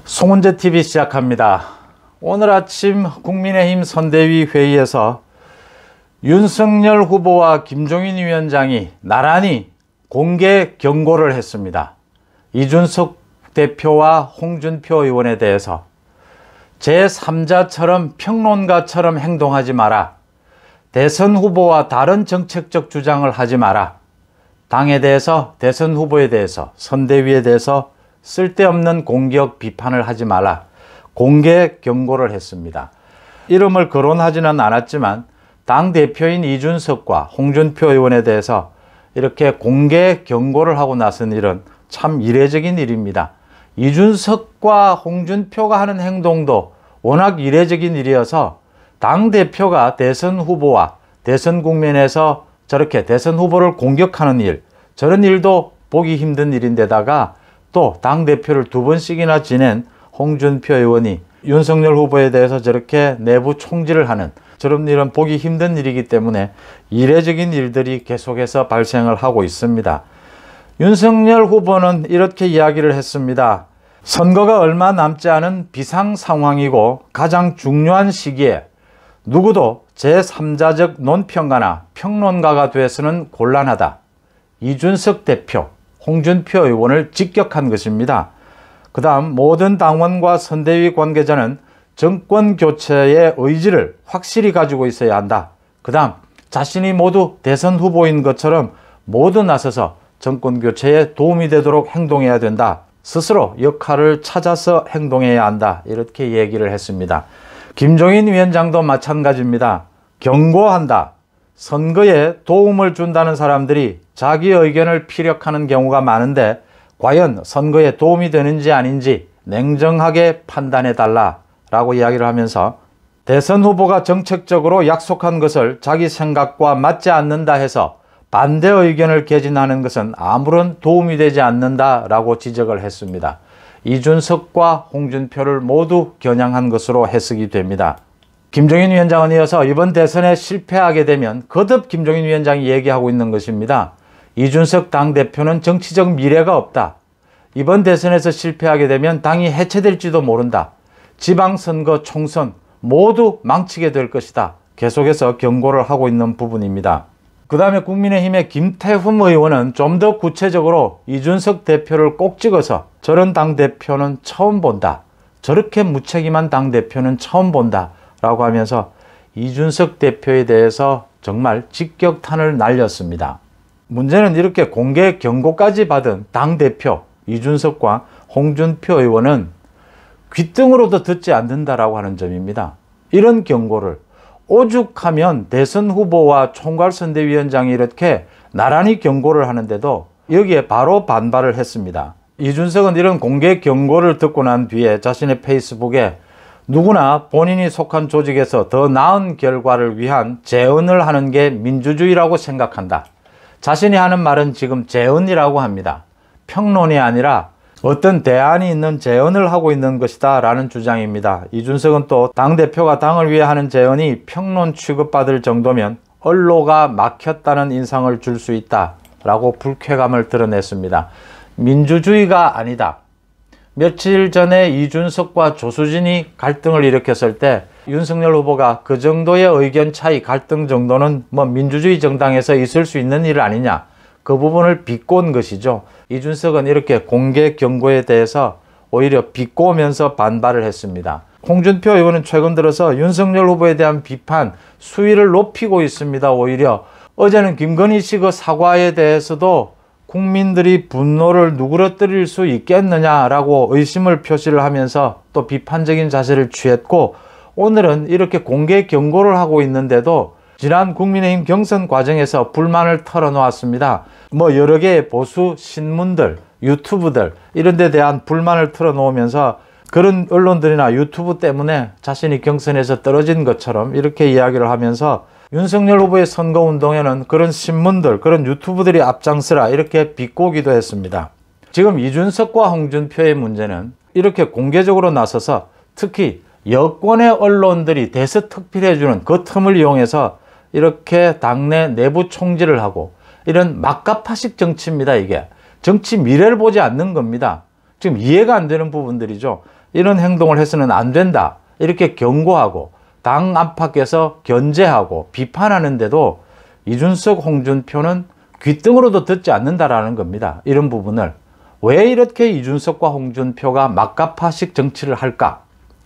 송은재TV 시작합니다. 오늘 아침 국민의힘 선대위 회의에서 윤석열 후보와 김종인 위원장이 나란히 공개 경고를 했습니다. 이준석 대표와 홍준표 의원에 대해서 제3자처럼 평론가처럼 행동하지 마라. 대선 후보와 다른 정책적 주장을 하지 마라. 당에 대해서, 대선 후보에 대해서, 선대위에 대해서 쓸데없는 공격 비판을 하지 말라. 공개 경고를 했습니다. 이름을 거론하지는 않았지만 당대표인 이준석과 홍준표 의원에 대해서 이렇게 공개 경고를 하고 나선 일은 참 이례적인 일입니다. 이준석과 홍준표가 하는 행동도 워낙 이례적인 일이어서 당대표가 대선 후보와 대선 국면에서 저렇게 대선 후보를 공격하는 일, 저런 일도 보기 힘든 일인데다가 또 당대표를 두 번씩이나 지낸 홍준표 의원이 윤석열 후보에 대해서 저렇게 내부 총질을 하는 저런 일은 보기 힘든 일이기 때문에 이례적인 일들이 계속해서 발생을 하고 있습니다. 윤석열 후보는 이렇게 이야기를 했습니다. 선거가 얼마 남지 않은 비상 상황이고 가장 중요한 시기에 누구도 제3자적 논평가나 평론가가 되어서는 곤란하다. 이준석 대표, 홍준표 의원을 직격한 것입니다. 그 다음 모든 당원과 선대위 관계자는 정권 교체의 의지를 확실히 가지고 있어야 한다. 그 다음 자신이 모두 대선 후보인 것처럼 모두 나서서 정권 교체에 도움이 되도록 행동해야 된다. 스스로 역할을 찾아서 행동해야 한다. 이렇게 얘기를 했습니다. 김종인 위원장도 마찬가지입니다. 경고한다. 선거에 도움을 준다는 사람들이 자기 의견을 피력하는 경우가 많은데 과연 선거에 도움이 되는지 아닌지 냉정하게 판단해달라 라고 이야기를 하면서 대선 후보가 정책적으로 약속한 것을 자기 생각과 맞지 않는다 해서 반대 의견을 개진하는 것은 아무런 도움이 되지 않는다 라고 지적을 했습니다. 이준석과 홍준표를 모두 겨냥한 것으로 해석이 됩니다. 김종인 위원장은 이어서 이번 대선에 실패하게 되면 거듭 김종인 위원장이 얘기하고 있는 것입니다. 이준석 당대표는 정치적 미래가 없다. 이번 대선에서 실패하게 되면 당이 해체될지도 모른다. 지방선거, 총선 모두 망치게 될 것이다. 계속해서 경고를 하고 있는 부분입니다. 그 다음에 국민의힘의 김태흠 의원은 좀 더 구체적으로 이준석 대표를 꼭 찍어서 저런 당대표는 처음 본다. 저렇게 무책임한 당대표는 처음 본다. 라고 하면서 이준석 대표에 대해서 정말 직격탄을 날렸습니다. 문제는 이렇게 공개 경고까지 받은 당대표 이준석과 홍준표 의원은 귓등으로도 듣지 않는다라고 하는 점입니다. 이런 경고를 오죽하면 대선 후보와 총괄선대위원장이 이렇게 나란히 경고를 하는데도 여기에 바로 반발을 했습니다. 이준석은 이런 공개 경고를 듣고 난 뒤에 자신의 페이스북에 누구나 본인이 속한 조직에서 더 나은 결과를 위한 재언을 하는 게 민주주의라고 생각한다. 자신이 하는 말은 지금 재언이라고 합니다. 평론이 아니라 어떤 대안이 있는 재언을 하고 있는 것이다 라는 주장입니다. 이준석은 또 당대표가 당을 위해 하는 재언이 평론 취급받을 정도면 언로가 막혔다는 인상을 줄 수 있다 라고 불쾌감을 드러냈습니다. 민주주의가 아니다. 며칠 전에 이준석과 조수진이 갈등을 일으켰을 때 윤석열 후보가 그 정도의 의견 차이, 갈등 정도는 뭐 민주주의 정당에서 있을 수 있는 일 아니냐. 그 부분을 비꼰 것이죠. 이준석은 이렇게 공개 경고에 대해서 오히려 비꼬면서 반발을 했습니다. 홍준표 의원은 최근 들어서 윤석열 후보에 대한 비판 수위를 높이고 있습니다. 오히려 어제는 김건희 씨 그 사과에 대해서도 국민들이 분노를 누그러뜨릴 수 있겠느냐라고 의심을 표시를 하면서 또 비판적인 자세를 취했고 오늘은 이렇게 공개 경고를 하고 있는데도 지난 국민의힘 경선 과정에서 불만을 털어놓았습니다. 뭐 여러 개의 보수 신문들, 유튜브들 이런 데 대한 불만을 털어놓으면서 그런 언론들이나 유튜브 때문에 자신이 경선에서 떨어진 것처럼 이렇게 이야기를 하면서 윤석열 후보의 선거운동에는 그런 신문들, 그런 유튜브들이 앞장서라 이렇게 비꼬기도 했습니다. 지금 이준석과 홍준표의 문제는 이렇게 공개적으로 나서서 특히 여권의 언론들이 대서특필해주는 그 틈을 이용해서 이렇게 당내 내부 총질을 하고 이런 막가파식 정치입니다. 이게 정치 미래를 보지 않는 겁니다. 지금 이해가 안 되는 부분들이죠. 이런 행동을 해서는 안 된다. 이렇게 경고하고 당 안팎에서 견제하고 비판하는데도 이준석, 홍준표는 귀등으로도 듣지 않는다라는 겁니다. 이런 부분을. 왜 이렇게 이준석과 홍준표가 막가파식 정치를 할까?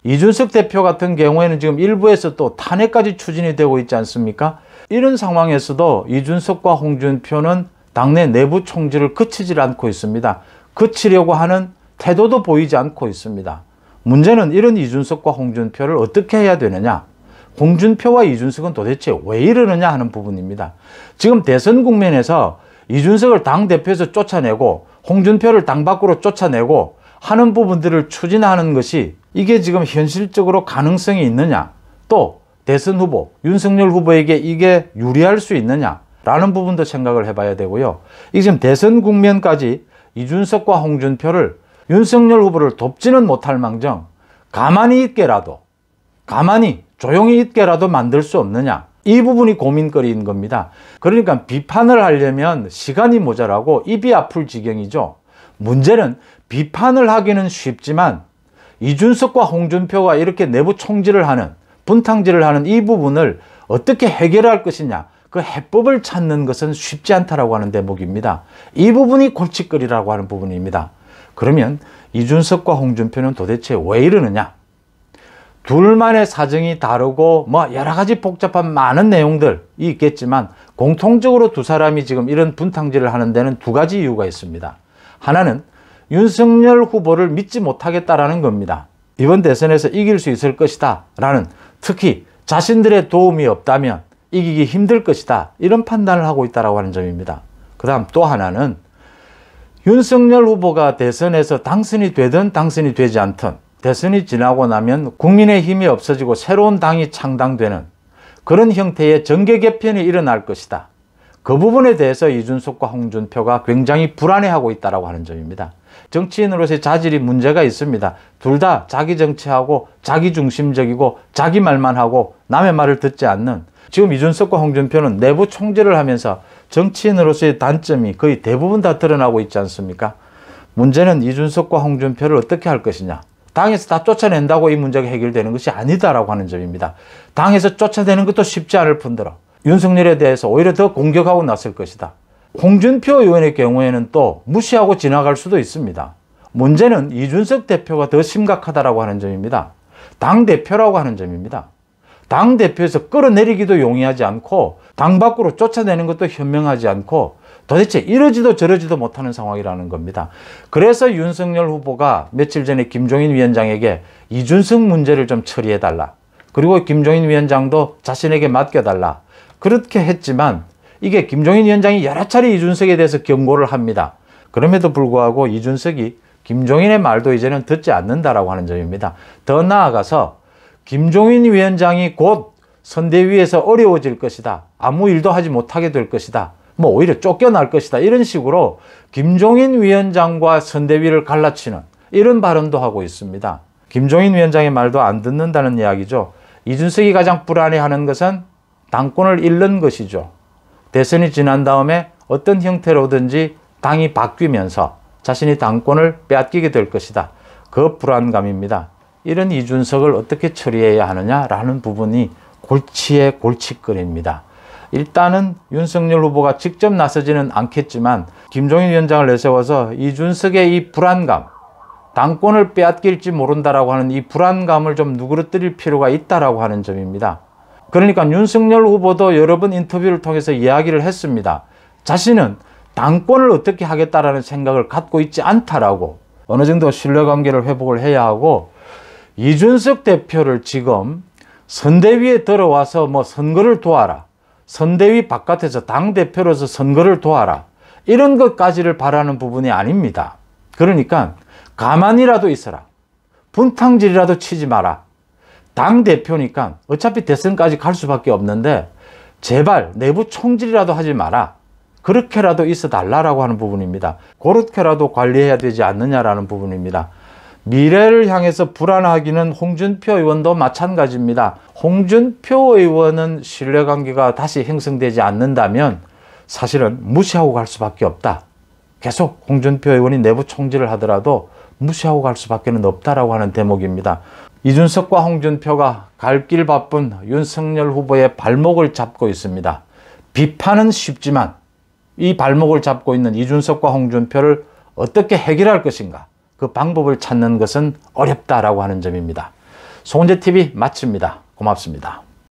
이준석 대표 같은 경우에는 지금 일부에서 또 탄핵까지 추진이 되고 있지 않습니까? 이런 상황에서도 이준석과 홍준표는 당내 내부 총질을 그치질 않고 있습니다. 그치려고 하는 태도도 보이지 않고 있습니다. 문제는 이런 이준석과 홍준표를 어떻게 해야 되느냐? 홍준표와 이준석은 도대체 왜 이러느냐 하는 부분입니다. 지금 대선 국면에서 이준석을 당대표에서 쫓아내고 홍준표를 당 밖으로 쫓아내고 하는 부분들을 추진하는 것이 이게 지금 현실적으로 가능성이 있느냐? 또 대선 후보, 윤석열 후보에게 이게 유리할 수 있느냐? 라는 부분도 생각을 해봐야 되고요. 이 지금 대선 국면까지 이준석과 홍준표를 윤석열 후보를 돕지는 못할 망정 가만히 있게라도 조용히 있게라도 만들 수 없느냐. 이 부분이 고민거리인 겁니다. 그러니까 비판을 하려면 시간이 모자라고 입이 아플 지경이죠. 문제는 비판을 하기는 쉽지만 이준석과 홍준표가 이렇게 내부 총질을 하는, 분탕질을 하는 이 부분을 어떻게 해결할 것이냐. 그 해법을 찾는 것은 쉽지 않다라고 하는 대목입니다. 이 부분이 골칫거리라고 하는 부분입니다. 그러면 이준석과 홍준표는 도대체 왜 이러느냐? 둘만의 사정이 다르고 여러 가지 복잡한 많은 내용들이 있겠지만 공통적으로 두 사람이 지금 이런 분탕질을 하는 데는 두 가지 이유가 있습니다. 하나는 윤석열 후보를 믿지 못하겠다라는 겁니다. 이번 대선에서 이길 수 있을 것이다 라는, 특히 자신들의 도움이 없다면 이기기 힘들 것이다, 이런 판단을 하고 있다고 하는 점입니다. 그 다음 또 하나는 윤석열 후보가 대선에서 당선이 되든 당선이 되지 않든 대선이 지나고 나면 국민의힘이 없어지고 새로운 당이 창당되는 그런 형태의 정계 개편이 일어날 것이다. 그 부분에 대해서 이준석과 홍준표가 굉장히 불안해하고 있다고 하는 점입니다. 정치인으로서의 자질이 문제가 있습니다. 둘 다 자기 정치하고 자기 중심적이고 자기 말만 하고 남의 말을 듣지 않는, 지금 이준석과 홍준표는 내부 총질을 하면서 정치인으로서의 단점이 거의 대부분 다 드러나고 있지 않습니까? 문제는 이준석과 홍준표를 어떻게 할 것이냐. 당에서 다 쫓아낸다고 이 문제가 해결되는 것이 아니다라고 하는 점입니다. 당에서 쫓아내는 것도 쉽지 않을 뿐더러 윤석열에 대해서 오히려 더 공격하고 나설 것이다. 홍준표 의원의 경우에는 또 무시하고 지나갈 수도 있습니다. 문제는 이준석 대표가 더 심각하다라고 하는 점입니다. 당대표라고 하는 점입니다. 당대표에서 끌어내리기도 용이하지 않고 당 밖으로 쫓아내는 것도 현명하지 않고 도대체 이러지도 저러지도 못하는 상황이라는 겁니다. 그래서 윤석열 후보가 며칠 전에 김종인 위원장에게 이준석 문제를 좀 처리해달라. 그리고 김종인 위원장도 자신에게 맡겨달라. 그렇게 했지만 이게 김종인 위원장이 여러 차례 이준석에 대해서 경고를 합니다. 그럼에도 불구하고 이준석이 김종인의 말도 이제는 듣지 않는다라고 하는 점입니다. 더 나아가서 김종인 위원장이 곧 선대위에서 어려워질 것이다. 아무 일도 하지 못하게 될 것이다. 오히려 쫓겨날 것이다. 이런 식으로 김종인 위원장과 선대위를 갈라치는 이런 발언도 하고 있습니다. 김종인 위원장의 말도 안 듣는다는 이야기죠. 이준석이 가장 불안해하는 것은 당권을 잃는 것이죠. 대선이 지난 다음에 어떤 형태로든지 당이 바뀌면서 자신이 당권을 빼앗기게 될 것이다. 그 불안감입니다. 이런 이준석을 어떻게 처리해야 하느냐라는 부분이 골치의 골칫거리입니다. 일단은 윤석열 후보가 직접 나서지는 않겠지만 김종인 위원장을 내세워서 이준석의 이 불안감, 당권을 빼앗길지 모른다라고 하는 이 불안감을 좀 누그러뜨릴 필요가 있다라고 하는 점입니다. 그러니까 윤석열 후보도 여러 번 인터뷰를 통해서 이야기를 했습니다. 자신은 당권을 어떻게 하겠다라는 생각을 갖고 있지 않다라고, 어느 정도 신뢰관계를 회복을 해야 하고, 이준석 대표를 지금 선대위에 들어와서 선거를 도와라, 선대위 바깥에서 당대표로서 선거를 도와라, 이런 것까지를 바라는 부분이 아닙니다. 그러니까 가만히라도 있어라. 분탕질이라도 치지 마라. 당대표니까 어차피 대선까지 갈 수밖에 없는데 제발 내부 총질이라도 하지 마라. 그렇게라도 있어 달라고 하는 부분입니다. 그렇게라도 관리해야 되지 않느냐라는 부분입니다. 미래를 향해서 불안하기는 홍준표 의원도 마찬가지입니다. 홍준표 의원은 신뢰관계가 다시 형성되지 않는다면 사실은 무시하고 갈 수밖에 없다. 계속 홍준표 의원이 내부 총질을 하더라도 무시하고 갈 수밖에 없다라고 하는 대목입니다. 이준석과 홍준표가 갈 길 바쁜 윤석열 후보의 발목을 잡고 있습니다. 비판은 쉽지만 이 발목을 잡고 있는 이준석과 홍준표를 어떻게 해결할 것인가, 그 방법을 찾는 것은 어렵다라고 하는 점입니다. 송은재TV 마칩니다. 고맙습니다.